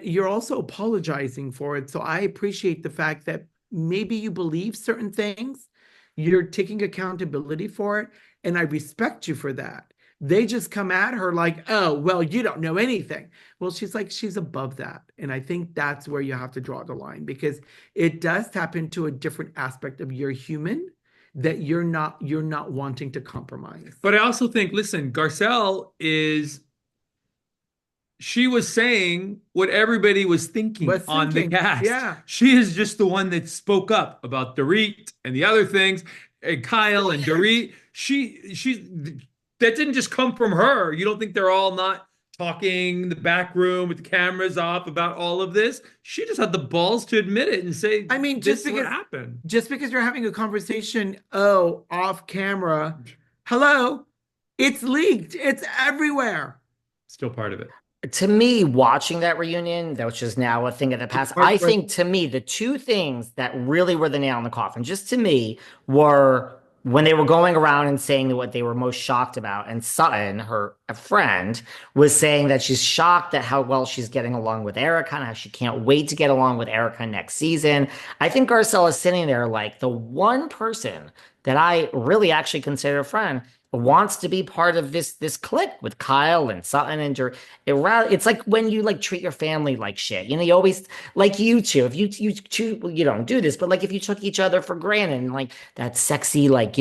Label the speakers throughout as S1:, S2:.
S1: but you're also apologizing for it. So I appreciate the fact that maybe you believe certain things, you're taking accountability for it, and I respect you for that. They just come at her like, oh, well, you don't know anything. Well, she's like, she's above that. And I think that's where you have to draw the line, because it does tap into a different aspect of your human that you're not wanting to compromise.
S2: But I also think, listen, Garcelle is she was saying what everybody was thinking
S1: Was
S2: on the
S1: thinking,
S2: cast.
S1: yeah.
S2: She is just the one that spoke up about Dorit and the other things, and Kyle and Dorit. She that didn't just come from her. You don't think they're all not talking in the back room with the cameras off about all of this? She just had the balls to admit it and say
S1: I mean,
S2: this is what happened.
S1: just because you're having a conversation, oh, off camera, hello, it's leaked, it's everywhere.
S2: Still part of it.
S3: To me, watching that reunion, that was just now a thing of the
S1: It's
S3: past. I think
S1: heartbreaking.
S3: to me, the two things that really were the nail in the coffin, just to me, were when they were going around and saying what they were most shocked about. And Sutton, her a friend, was saying that she's shocked at how well she's getting along with Erica and how she can't wait to get along with Erica next season. I think Garcelle is sitting there like the one person that I really actually consider a friend wants to be part of this clique with Kyle and Sutton and it's like when you like treat your family like shit. You know, you always like you two. If you don't do this, but like if you took each other for granted and like that sexy like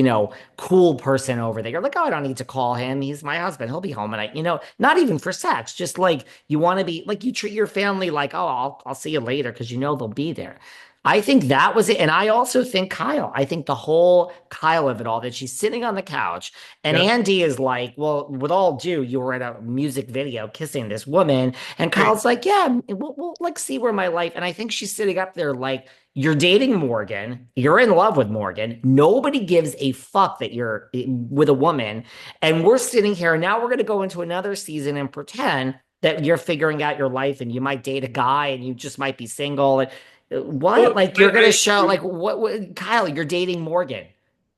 S3: cool person over there, you're like, oh, I don't need to call him. He's my husband. He'll be home, and not even for sex. Just like you want to be like you treat your family like, oh, I'll see you later because they'll be there. I think that was it. And I also think Kyle. I think the whole Kyle of it all, that she's sitting on the couch and
S2: Yeah.
S3: Andy is like, well, with all due, you were at a music video kissing this woman. And Kyle's like, yeah, we'll like see where my life. And I think she's sitting up there like, you're dating Morgan. You're in love with Morgan. Nobody gives a fuck that you're with a woman. And we're sitting here. And now we're going to go into another season and pretend that you're figuring out your life and you might date a guy and you just might be single. And what?
S2: Well,
S3: Like you're gonna show like what Kyle, you're dating Morgan.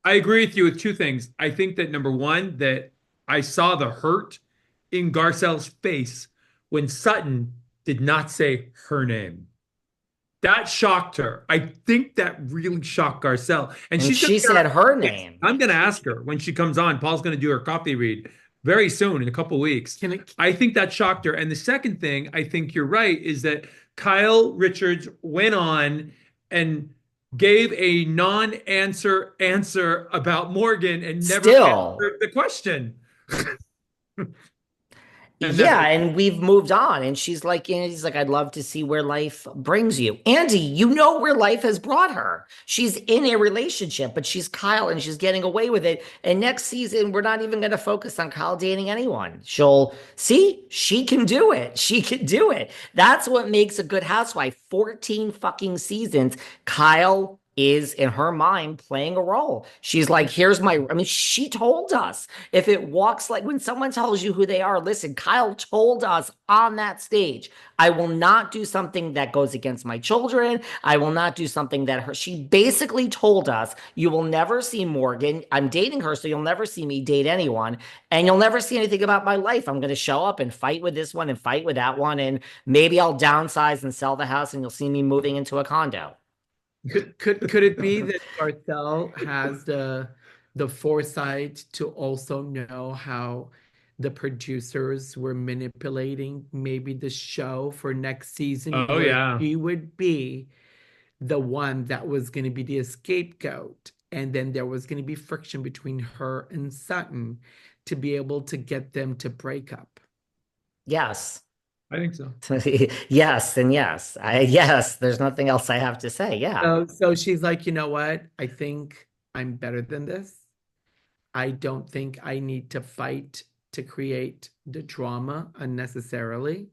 S2: I agree with you with two things. I think that number one, that I saw the hurt in Garcelle's face when Sutton did not say her name. That shocked her. I think that really shocked Garcelle. And
S3: And
S2: she's
S3: she
S2: gonna
S3: said her name.
S2: I'm gonna ask her when she comes on. Paul's gonna do her coffee read very soon in a couple weeks.
S1: Can it,
S2: I think that shocked her. And the second thing, I think you're right, is that Kyle Richards went on and gave a non-answer answer about Morgan and never
S3: Still.
S2: answered the question. And that's
S3: Yeah, and we've moved on. And he's like, I'd love to see where life brings you. Andy, you know where life has brought her. She's in a relationship, but she's Kyle and she's getting away with it. And next season, we're not even going to focus on Kyle dating anyone. She'll see, she can do it. She can do it. That's what makes a good housewife. 14 fucking seasons. Kyle is in her mind playing a role. She's like, she told us if it walks like when someone tells you who they are, listen, Kyle told us on that stage, I will not do something that goes against my children. I will not do something she basically told us, you will never see Morgan. I'm dating her, so you'll never see me date anyone. And you'll never see anything about my life. I'm going to show up and fight with this one and fight with that one. And maybe I'll downsize and sell the house and you'll see me moving into a condo.
S1: could it be that Garcelle has the foresight to also know how the producers were manipulating maybe the show for next season,
S2: oh
S1: where
S2: yeah.
S1: she would be the one that was going to be the scapegoat, and then there was going to be friction between her and Sutton to be able to get them to break up?
S3: Yes.
S2: I think so.
S3: Yes, and yes. Yes, there's nothing else I have to say. Yeah.
S1: So she's like, you know what? I think I'm better than this. I don't think I need to fight to create the drama unnecessarily.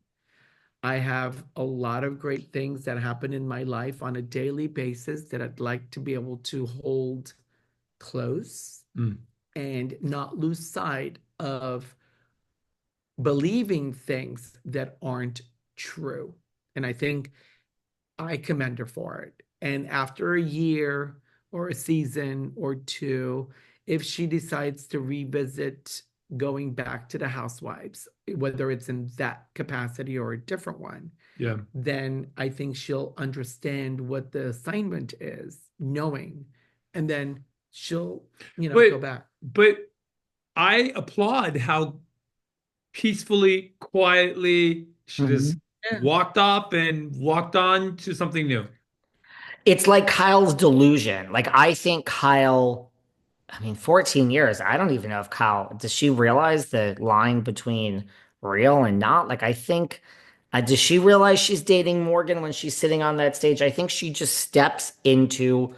S1: I have a lot of great things that happen in my life on a daily basis that I'd like to be able to hold close
S2: Mm.
S1: and not lose sight of believing things that aren't true. And I think I commend her for it. And after a year or a season or two, if she decides to revisit going back to the Housewives, whether it's in that capacity or a different one,
S2: Yeah.
S1: then I think she'll understand what the assignment is, knowing, and then she'll, go back.
S2: But I applaud how peacefully, quietly she just
S1: Yeah.
S2: walked up and walked on to something new.
S3: It's like Kyle's delusion. Like I think Kyle, I mean, 14 years. I don't even know if Kyle, does she realize the line between real and not? Like I think, does she realize she's dating Morgan when she's sitting on that stage? I think she just steps into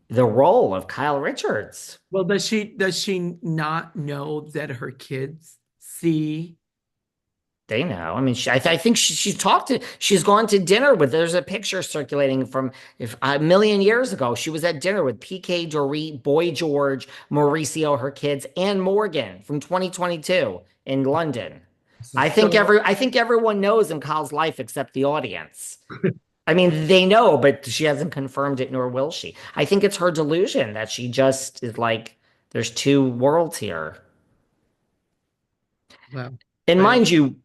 S3: the role of Kyle Richards.
S1: Well, does she not know that her kids see?
S3: They know. I mean, I think she's gone to dinner with, there's a picture circulating from if a million years ago. She was at dinner with PK, Dorit, Boy George, Mauricio, her kids, and Morgan from 2022 in London. I think everyone knows in Kyle's life except the audience. I mean, they know, but she hasn't confirmed it, nor will she. I think it's her delusion that she just is like, there's two worlds here.
S1: Well,
S3: And mind you,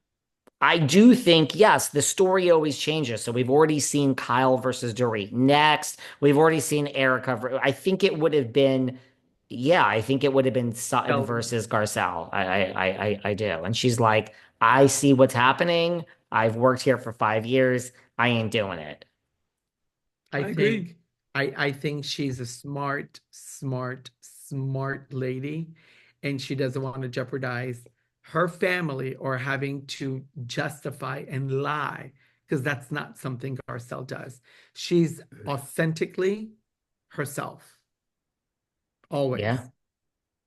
S3: I do think, yes, the story always changes. So we've already seen Kyle versus Dorit. Next, we've already seen Erica. I think it would have been, yeah, I think it would have been Sutton versus Garcelle. I do. And she's like, I see what's happening. I've worked here for 5 years. I ain't doing it.
S1: I think she's a smart lady, and she doesn't want to jeopardize her family or having to justify and lie, because that's not something Garcelle does. She's authentically herself. Always.
S3: Yeah.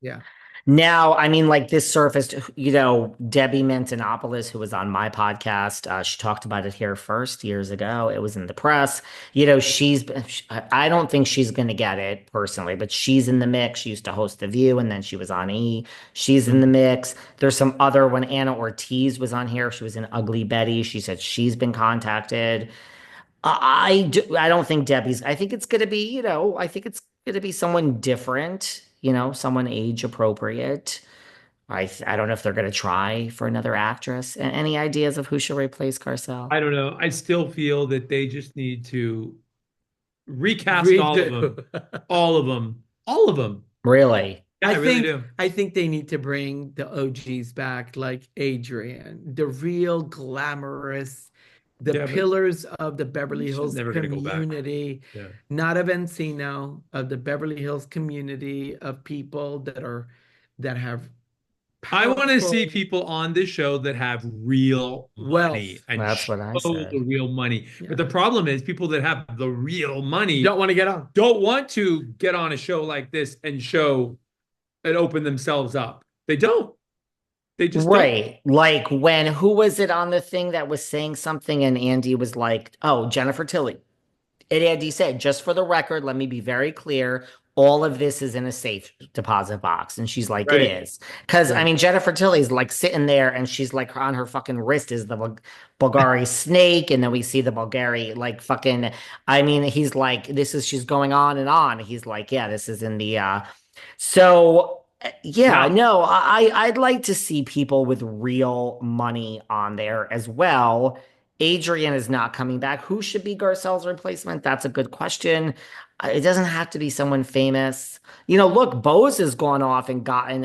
S1: Yeah.
S3: Now, I mean, like this surfaced, Debbie Mentonopoulos, who was on my podcast, she talked about it here first years ago. It was in the press. I don't think she's going to get it personally, but she's in the mix. She used to host The View, and then she was on E! She's in the mix. There's some other, when Anna Ortiz was on here, she was in Ugly Betty. She said she's been contacted. I don't think Debbie's, I think it's going to be, I think it's going to be someone different, someone age appropriate. I don't know if they're going to try for another actress. Any ideas of who should replace Garcelle?
S2: I don't know. I still feel that they just need to recast all of them. All of them. All of them.
S3: Really?
S2: Yeah, I really do.
S1: I think they need to bring the OGs back, like Adriana, the real glamorous, pillars of the Beverly Hills community, not of Encino, of the Beverly Hills community of people that have
S2: I want to see people on this show that have real money and
S3: that's what I said.
S2: The real money. Yeah. But the problem is people that have the real money
S1: don't want to get on.
S2: Don't want to get on a show like this and show and open themselves up. They don't. They just
S3: don't. Like who was it on the thing that was saying something and Andy was like, "Oh, Jennifer Tilly." And Andy said, "Just for the record, let me be very clear. All of this is in a safe deposit box." And she's like, It is. Because, I mean, Jennifer Tilly's like sitting there and she's like on her fucking wrist is the Bulgari snake. And then we see the Bulgari like fucking, I mean, he's like, she's going on and on. He's like, yeah, this is in the, I'd like to see people with real money on there as well. Adriana is not coming back. Who should be Garcelle's replacement? That's a good question. It doesn't have to be someone famous. Look, Bose has gone off and gotten